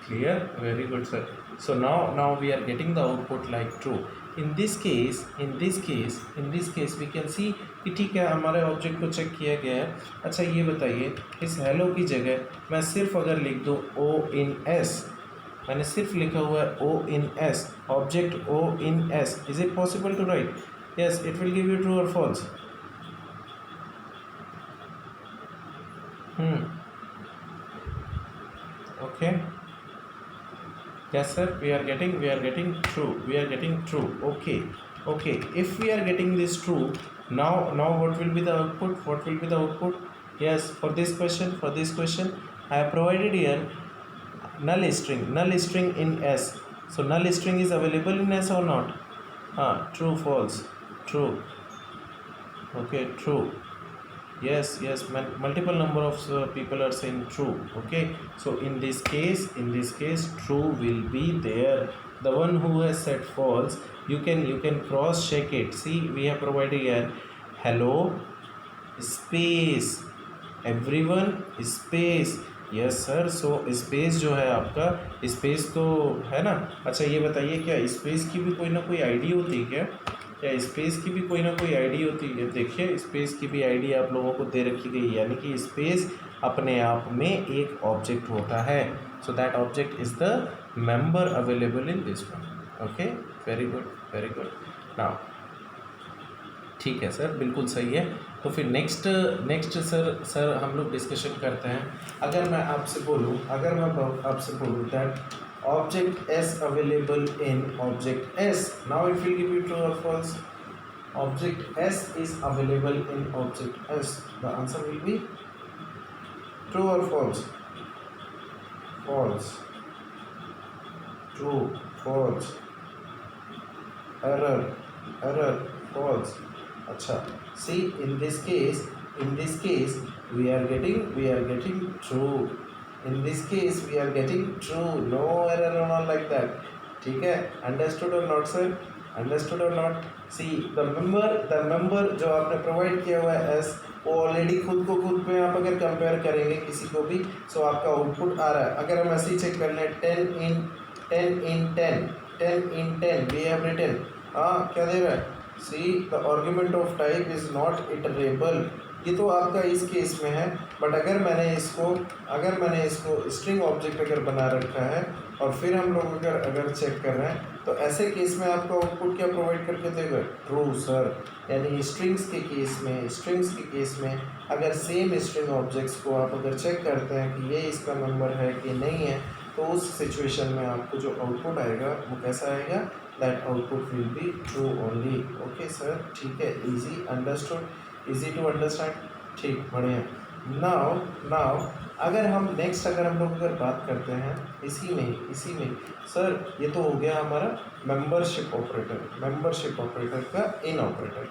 Clear? Very good sir. So now we are getting the output like true. In this case we can see कि ठीक है, हमारे object को check किया गया है. अच्छा ये बताइए, इस हेलो की जगह मैं सिर्फ अगर लिख दूँ ओ इन एस, मैंने सिर्फ लिखा हुआ है O in S, object O in S. Is it possible to write? Yes, it will give you true और false. Okay. Yes sir, we are getting true. Okay, if we are getting this true, now what will be the output? Yes, for this question I have provided here null string in S. So null string is available in S or not? True, false. True. Okay, true. Yes, multiple number of people are saying true. Okay, so in this case true will be there. The one who has said false, you can cross check it. See, we have provided here hello space everyone space. Yes sir. So space जो है आपका, space तो है ना. अच्छा ये बताइए, क्या स्पेस की भी कोई ना कोई आईडी होती है क्या स्पेस की भी कोई ना कोई आईडी होती है? देखिए, स्पेस की भी आईडी आप लोगों को दे रखी गई, यानी कि स्पेस अपने आप में एक ऑब्जेक्ट होता है. So that object is the member available in this one. Okay, very good. Now ठीक है सर, बिल्कुल सही है. तो फिर नेक्स्ट सर हम लोग डिस्कशन करते हैं. अगर मैं आपसे बोलूँ that object S available in object S, now it will give you true or false. Object S is available in object S. The answer will be true or false? False. True, false. Error, false. Acha, see, in this case we are getting true. In this case we are getting true, no error or not like that. ठीक है, understood or not sir? Understood or not? See, the member जो आपने provide किया हुआ है S, वो already खुद पे आप अगर कंपेयर करेंगे किसी को भी, सो आपका आउटपुट आ रहा है. अगर हम ऐसे ही चेक कर लें 10 in 10 we have written, क्या दे रहा है? See, the argument of type is not iterable. ये तो आपका इस केस में है. बट अगर मैंने इसको स्ट्रिंग ऑब्जेक्ट अगर बना रखा है और फिर हम लोग अगर चेक कर रहे हैं, तो ऐसे केस में आपका आउटपुट क्या प्रोवाइड करके देगा? True sir. यानी स्ट्रिंग्स के केस में अगर सेम स्ट्रिंग ऑब्जेक्ट्स को आप अगर चेक करते हैं कि ये इसका नंबर है कि नहीं है, तो उस सिचुएशन में आपको जो आउटपुट आएगा वो कैसा आएगा? That output will be true only. Okay sir, ठीक है. Easy, understood, easy to understand. ठीक, बढ़िया. नाउ अगर हम नेक्स्ट अगर हम लोग अगर बात करते हैं इसी में सर ये तो हो गया हमारा मेंबरशिप ऑपरेटर का इन ऑपरेटर।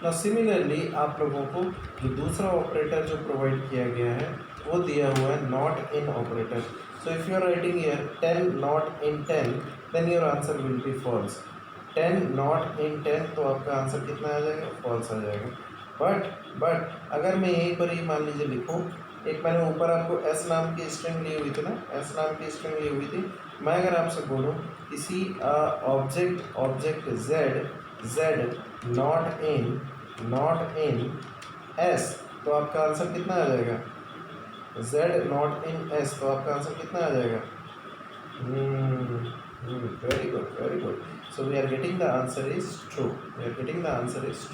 ना सिमिलरली आप लोगों को जो दूसरा ऑपरेटर जो प्रोवाइड किया गया है वो दिया हुआ है not in operator. So if you are writing here 10 not in 10 then your answer will be false. 10 not in 10 तो आपका आंसर कितना आ जाएगा, फॉल्स आ जाएगा। बट अगर मैं यहीं पर ही मान लीजिए लिखूँ, एक मैंने ऊपर आपको एस नाम की स्ट्रिंग ली हुई थी ना, एस नाम की स्ट्रिंग ली हुई थी। मैं अगर आपसे बोलूँ किसी object Z not in S तो आपका आंसर कितना आ जाएगा, जेड नॉट इन एस तो आपका आंसर कितना आ जाएगा। Very good. So we are getting the answer is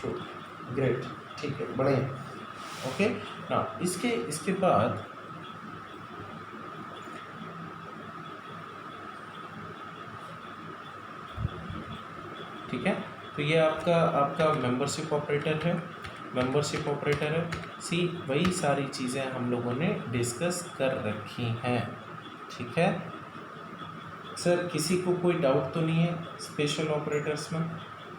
true. Great, ठीक है, बढ़िया। ओके ना, इसके बाद ठीक है, तो ये आपका मेंबरशिप ऑपरेटर है। सी वही सारी चीज़ें हम लोगों ने डिस्कस कर रखी हैं, ठीक है। सर किसी को कोई डाउट तो नहीं है स्पेशल ऑपरेटर्स में?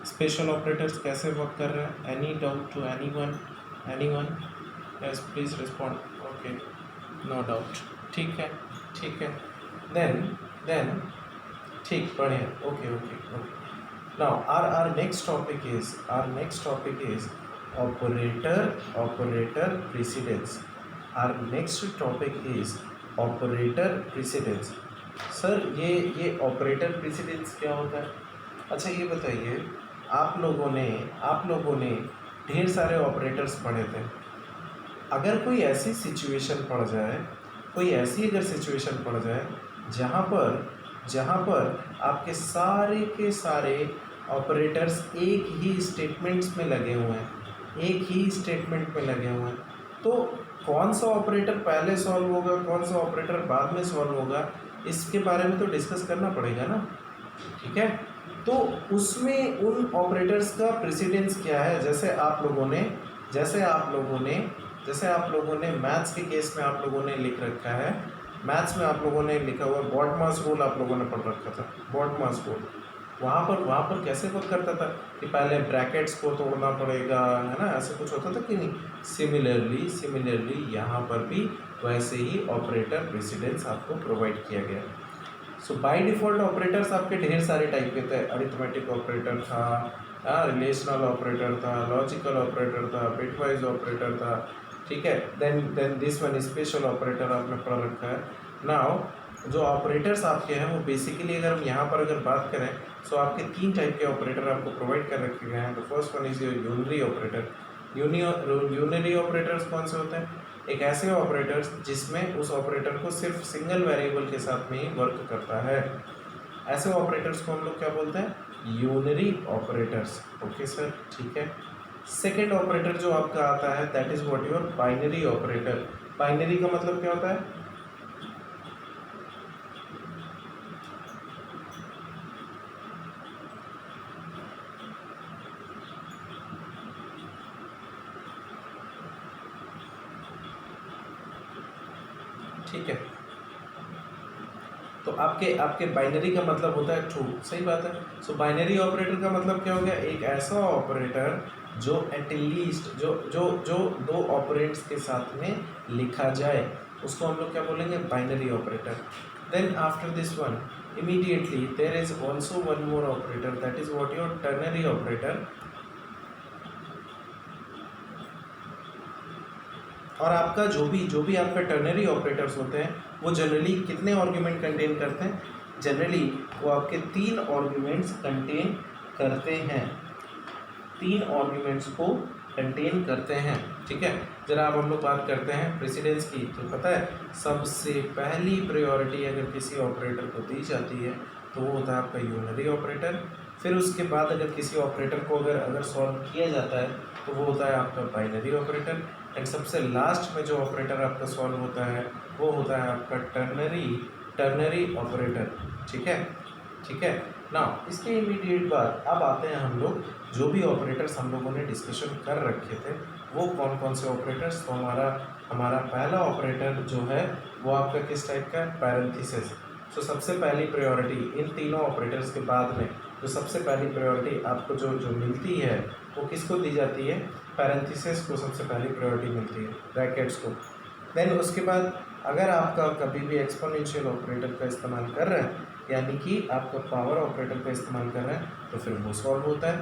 स्पेशल ऑपरेटर्स कैसे वर्क कर रहे हैं? Any doubt to anyone? Yes please respond. Okay, no doubt, ठीक है। देन ठीक, बढ़िया, okay. Now our next topic is operator precedence. Our next topic is operator precedence. Sir ये ऑपरेटर प्रेसिडेंस क्या होता है? अच्छा ये बताइए, आप लोगों ने ढेर सारे ऑपरेटर्स पढ़े थे। अगर कोई ऐसी सिचुएशन पड़ जाए जहाँ पर आपके सारे के सारे ऑपरेटर्स एक ही स्टेटमेंट में लगे हुए हैं, तो कौन सा ऑपरेटर पहले सॉल्व होगा, कौन सा ऑपरेटर बाद में सॉल्व होगा, इसके बारे में तो डिस्कस करना पड़ेगा ना, ठीक है। तो उसमें उन ऑपरेटर्स का प्रेसिडेंस क्या है? जैसे आप लोगों ने मैथ्स के केस में आप लोगों ने लिख रखा है, मैथ्स में आप लोगों ने लिखा हुआ बॉडमास रूल आप लोगों ने पढ़ रखा था। बॉडमास रूल वहाँ पर कैसे वर्क करता था कि पहले ब्रैकेट्स को तोड़ना पड़ेगा, है ना, ऐसे कुछ होता था कि नहीं? सिमिलरली यहाँ पर भी वैसे ही ऑपरेटर प्रेसिडेंस आपको प्रोवाइड किया गया। सो बाय डिफ़ॉल्ट ऑपरेटर्स आपके ढेर सारे टाइप के थे। अरिथमेटिक ऑपरेटर था, रिलेशनल ऑपरेटर था, लॉजिकल ऑपरेटर था, बिटवाइज ऑपरेटर था, ठीक है। Then this one special operator आपने पढ़ रखा है। नाउ जो ऑपरेटर्स आपके हैं वो बेसिकली अगर हम यहाँ पर अगर बात करें तो आपके 3 टाइप के ऑपरेटर आपको प्रोवाइड कर रखे गए हैं। The first one is your unary operator. Unary operators कौन से होते हैं? एक ऐसे ऑपरेटर्स जिसमें उस ऑपरेटर को सिर्फ सिंगल वेरिएबल के साथ में ही वर्क करता है, ऐसे ऑपरेटर्स को हम लोग क्या बोलते हैं? Unary operators. ओके सर, ठीक है। सेकेंड ऑपरेटर जो आपका आता है that is what your binary operator. Binary का मतलब क्या होता है? ठीक है, तो आपके बाइनरी का मतलब होता है ट्रू, सही बात है। सो बाइनरी ऑपरेटर का मतलब क्या हो गया? एक ऐसा ऑपरेटर जो एटलीस्ट जो 2 ऑपरेंड्स के साथ में लिखा जाए, उसको हम लोग क्या बोलेंगे? Binary operator. Then after this one immediately there is also one more operator that is what your ternary operator. और आपका जो भी आपका टर्नरी ऑपरेटर्स होते हैं वो जनरली कितने आर्ग्यूमेंट कंटेन करते हैं? जनरली वो आपके 3 आर्ग्यूमेंट्स कंटेन करते हैं, 3 आर्ग्यूमेंट्स को कंटेन करते हैं, ठीक है। जरा अब हम लोग बात करते हैं प्रेसिडेंस की। तो पता है सबसे पहली प्रायोरिटी अगर किसी ऑपरेटर को दी जाती है तो वो होता है आपका यूनरी ऑपरेटर। फिर उसके बाद अगर किसी ऑपरेटर को अगर सॉल्व किया जाता है तो वो होता है आपका बाइनरी ऑपरेटर। एंड सबसे लास्ट में जो ऑपरेटर आपका सॉल्व होता है वो होता है आपका टर्नरी ऑपरेटर, ठीक है ना। इसके इमीडिएट बाद अब आते हैं हम लोग जो भी ऑपरेटर्स हम लोगों ने डिस्कशन कर रखे थे वो कौन कौन से ऑपरेटर्स। तो हमारा हमारा पहला ऑपरेटर जो है वो आपका किस टाइप का है, पैरेंथेसिस। सो सबसे पहली प्रायोरिटी इन तीनों ऑपरेटर्स के बाद में जो सबसे पहली प्रायोरिटी आपको जो मिलती है वो किसको दी जाती है, पैरेंथेसिस को सबसे पहली प्रायोरिटी मिलती है, ब्रैकेट्स को। देन उसके बाद अगर आपका कभी भी एक्सपोनेंशियल ऑपरेटर का इस्तेमाल कर रहे हैं, यानी कि आपका पावर ऑपरेटर का इस्तेमाल कर रहे हैं, तो फिर वो सॉल्व होता है।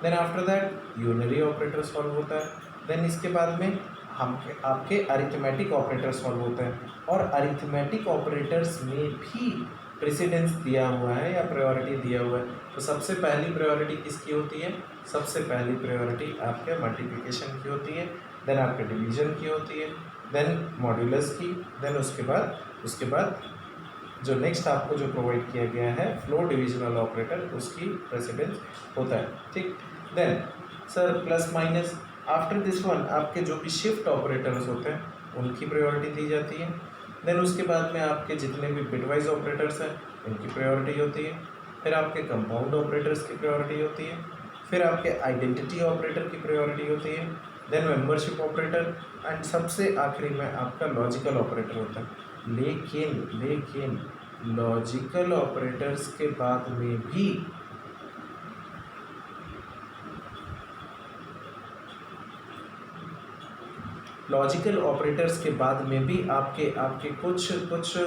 Then after that unary operator solve होता है। देन इसके बाद में हम आपके अरिथमेटिक ऑपरेटर सॉल्व होते हैं, और अरिथमेटिक ऑपरेटर्स में भी प्रेसिडेंस दिया हुआ है या प्रायोरिटी दिया हुआ है। तो सबसे पहली प्रायोरिटी किसकी होती है, सबसे पहली प्रायोरिटी आपके मल्टीप्लिकेशन की होती है, देन आपके डिवीजन की होती है, देन मॉड्यूलस की, देन उसके बाद जो नेक्स्ट आपको जो प्रोवाइड किया गया है फ्लोर डिविजनल ऑपरेटर, उसकी प्रेसिडेंस होता है। ठीक, then sir plus minus, after this one आपके जो भी शिफ्ट ऑपरेटर्स होते हैं उनकी प्रायोरिटी दी जाती है। देन उसके बाद में आपके जितने भी बिटवाइज ऑपरेटर्स हैं उनकी प्रायोरिटी होती है। फिर आपके कंपाउंड ऑपरेटर्स की प्रायोरिटी होती है। फिर आपके आइडेंटिटी ऑपरेटर की प्रायोरिटी होती है। देन मेंबरशिप ऑपरेटर, एंड सबसे आखिरी में आपका लॉजिकल ऑपरेटर होता है। लेकिन लॉजिकल ऑपरेटर्स के बाद में भी लॉजिकल ऑपरेटर्स के बाद में भी आपके कुछ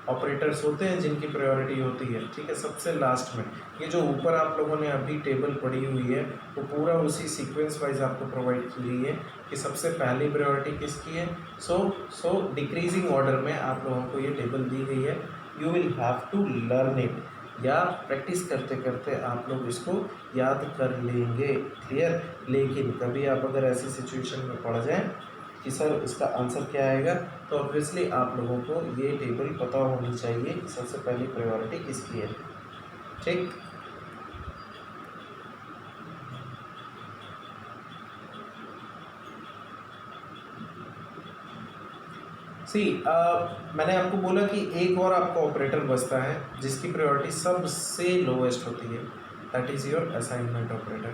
ऑपरेटर्स होते हैं जिनकी प्रायोरिटी होती है। ठीक है, सबसे लास्ट में ये जो ऊपर आप लोगों ने अभी टेबल पढ़ी हुई है वो पूरा उसी सीक्वेंस वाइज आपको प्रोवाइड की गई है कि सबसे पहली प्रायोरिटी किसकी है। सो डिक्रीजिंग ऑर्डर में आप लोगों को ये टेबल दी गई है। You will have to learn it, या प्रैक्टिस करते करते आप लोग इसको याद कर लेंगे। क्लियर, लेकिन कभी आप अगर ऐसी सिचुएशन में पड़ जाएं कि सर इसका आंसर क्या आएगा, तो ऑब्वियसली आप लोगों को ये टेबल पता होनी चाहिए कि सबसे पहली प्रायोरिटी किसकी है। ठीक, मैंने आपको बोला कि एक और आपका ऑपरेटर बचता है जिसकी प्रायोरिटी सबसे लोएस्ट होती है, that is your assignment operator.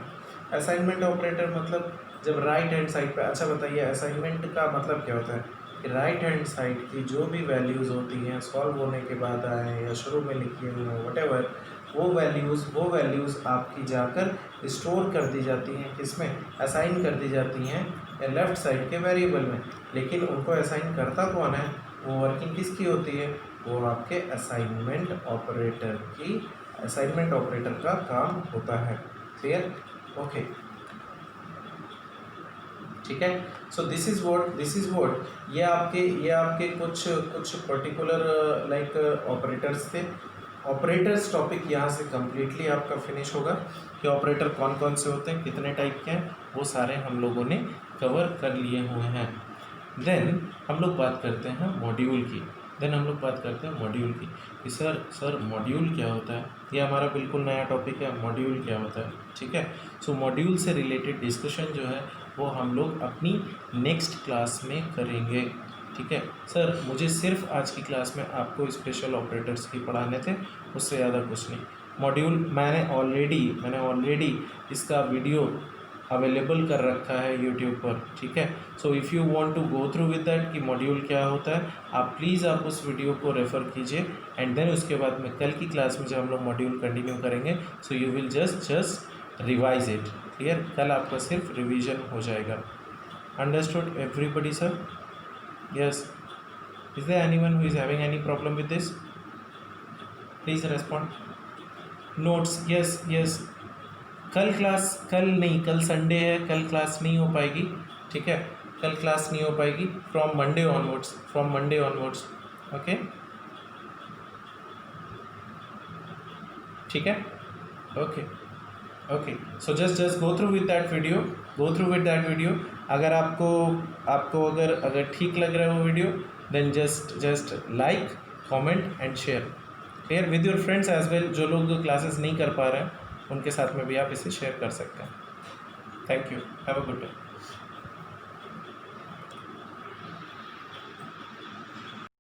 Assignment operator मतलब जब राइट हैंड साइड पे, अच्छा बताइए असाइनमेंट का मतलब क्या होता है कि राइट हैंड साइड की जो भी वैल्यूज़ होती हैं सॉल्व होने के बाद आए या शुरू में लिखी हुई हैं व्हाटएवर, वो वैल्यूज़ आपकी जाकर स्टोर कर दी जाती हैं, किसमें असाइन कर दी जाती हैं लेफ़्ट साइड के वेरिएबल में। लेकिन उनको असाइन करता कौन है, वो वर्किंग किसकी होती है, वो आपके असाइनमेंट ऑपरेटर का काम होता है। क्लियर, ओके, ठीक है। सो दिस इज़ व्हाट ये आपके कुछ पर्टिकुलर लाइक ऑपरेटर्स थे। ऑपरेटर्स टॉपिक यहाँ से कम्प्लीटली आपका फिनिश होगा कि ऑपरेटर कौन कौन से होते हैं, कितने टाइप के हैं, वो सारे हम लोगों ने कवर कर लिए हुए हैं। देन हम लोग बात करते हैं मॉड्यूल की। कि सर मॉड्यूल क्या होता है, ये हमारा बिल्कुल नया टॉपिक है, मॉड्यूल क्या होता है। ठीक है, सो मॉड्यूल से रिलेटेड डिस्कशन जो है वो हम लोग अपनी नेक्स्ट क्लास में करेंगे। ठीक है सर, मुझे सिर्फ आज की क्लास में आपको स्पेशल ऑपरेटर्स ही पढ़ाने थे, उससे ज़्यादा कुछ नहीं। मॉड्यूल मैंने ऑलरेडी इसका वीडियो अवेलेबल कर रखा है यूट्यूब पर। ठीक है, so if you want to go through with that कि मॉड्यूल क्या होता है, आप प्लीज़ आप उस वीडियो को रेफ़र कीजिए, एंड देन उसके बाद में कल की क्लास में जब हम लोग मॉड्यूल कंटिन्यू करेंगे, so you will just revise it. Clear, कल आपका सिर्फ रिवीजन हो जाएगा। Understood everybody sir? Yes, is there anyone who is having any problem with this? Please respond. Notes, yes कल संडे है, कल क्लास नहीं हो पाएगी। ठीक है, कल क्लास नहीं हो पाएगी फ्रॉम मंडे ऑनवर्ड्स। ओके, ठीक है, okay, so just go through with that video. अगर आपको अगर ठीक लग रहा है वो video, then just like, comment and share. Clear, with your friends as well. जो लोग क्लासेस नहीं कर पा रहे हैं उनके साथ में भी आप इसे शेयर कर सकते हैं। Thank you, have a good day.